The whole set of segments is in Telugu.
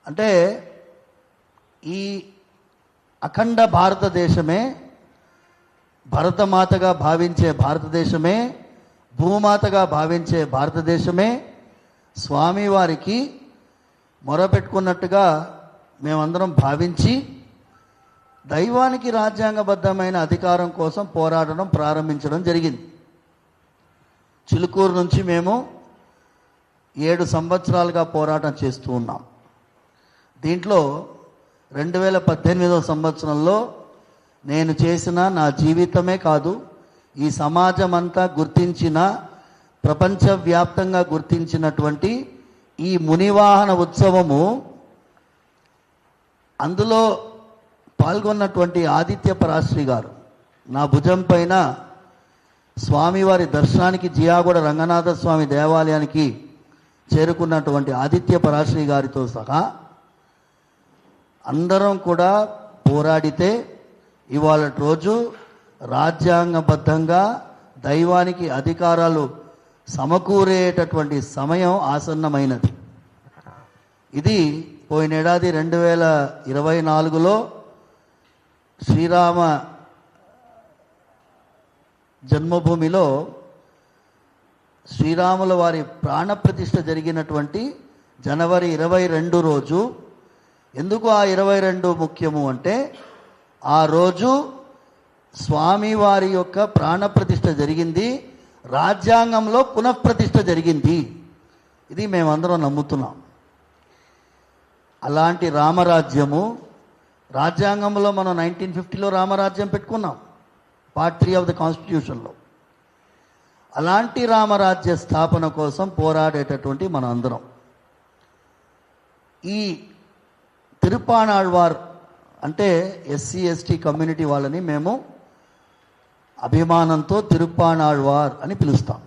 అంటే ఈ అఖండ భారతదేశమే, భరతమాతగా భావించే భారతదేశమే, భూమాతగా భావించే భారతదేశమే స్వామివారికి మొరపెట్టుకున్నట్టుగా మేమందరం భావించి దైవానికి రాజ్యాంగబద్ధమైన అధికారం కోసం పోరాడడం ప్రారంభించడం జరిగింది. చిలుకూరు నుంచి మేము 7 సంవత్సరాలుగా పోరాటం చేస్తూ ఉన్నాం. దీంట్లో 2018 సంవత్సరంలో నేను చేసిన నా జీవితమే కాదు, ఈ సమాజం అంతా గుర్తించిన, ప్రపంచవ్యాప్తంగా గుర్తించినటువంటి ఈ మునివాహన ఉత్సవము, అందులో పాల్గొన్నటువంటి ఆదిత్య పరాశ్రీ గారు నా భుజం పైన స్వామివారి దర్శనానికి జియాగూడ రంగనాథ స్వామి దేవాలయానికి చేరుకున్నటువంటి ఆదిత్య పరాశ్రీ గారితో సహా అందరం కూడా పోరాడితే ఇవాళ రోజు రాజ్యాంగబద్ధంగా దైవానికి అధికారాలు సమకూరేటటువంటి సమయం ఆసన్నమైనది. ఇది పోయినేడాది 2024లో శ్రీరామ జన్మభూమిలో శ్రీరాముల వారి ప్రాణప్రతిష్ఠ జరిగినటువంటి జనవరి 22 రోజు. ఎందుకు ఆ 22 ముఖ్యము అంటే, ఆ రోజు స్వామివారి యొక్క ప్రాణప్రతిష్ఠ జరిగింది, రాజ్యాంగంలో పునఃప్రతిష్ఠ జరిగింది. ఇది మేమందరం నమ్ముతున్నాం. అలాంటి రామరాజ్యము, రాజ్యాంగంలో మనం 1950లో రామరాజ్యం పెట్టుకున్నాం, పార్ట్ 3 ఆఫ్ ద కాన్స్టిట్యూషన్లో. అలాంటి రామరాజ్య స్థాపన కోసం పోరాడేటటువంటి మన అందరం ఈ తిరుప్పానాళ్వార్ అంటే ఎస్సీ ఎస్టీ కమ్యూనిటీ వాళ్ళని మేము అభిమానంతో తిరుప్పానాళ్వార్ అని పిలుస్తాం.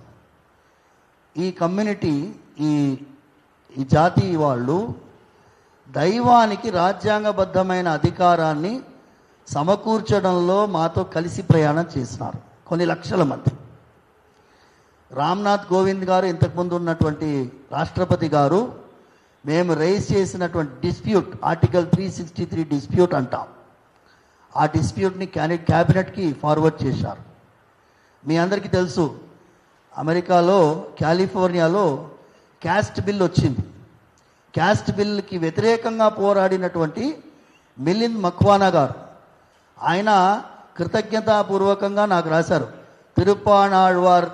ఈ కమ్యూనిటీ, ఈ జాతి వాళ్ళు దైవానికి రాజ్యాంగబద్ధమైన అధికారాన్ని సమకూర్చడంలో మాతో కలిసి ప్రయాణం చేసినారు కొన్ని లక్షల మంది. రామ్నాథ్ కోవింద్ గారు, ఇంతకుముందు ఉన్నటువంటి రాష్ట్రపతి గారు, మేము రైజ్ చేసినటువంటి డిస్ప్యూట్, ఆర్టికల్ 363 డిస్ప్యూట్ అంటాం, ఆ డిస్ప్యూట్ని క్యాబినెట్కి ఫార్వర్డ్ చేశారు. మీ అందరికీ తెలుసు, అమెరికాలో కాలిఫోర్నియాలో క్యాస్ట్ బిల్ వచ్చింది. క్యాస్ట్ బిల్కి వ్యతిరేకంగా పోరాడినటువంటి మిలింద్ మక్వానా గారు, ఆయన కృతజ్ఞతాపూర్వకంగా నాకు రాశారు, తిరుప్పానాళ్వార్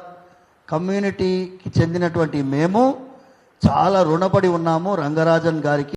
కమ్యూనిటీకి చెందినటువంటి మేము చాలా రుణపడి ఉన్నాము రంగరాజన్ గారికి.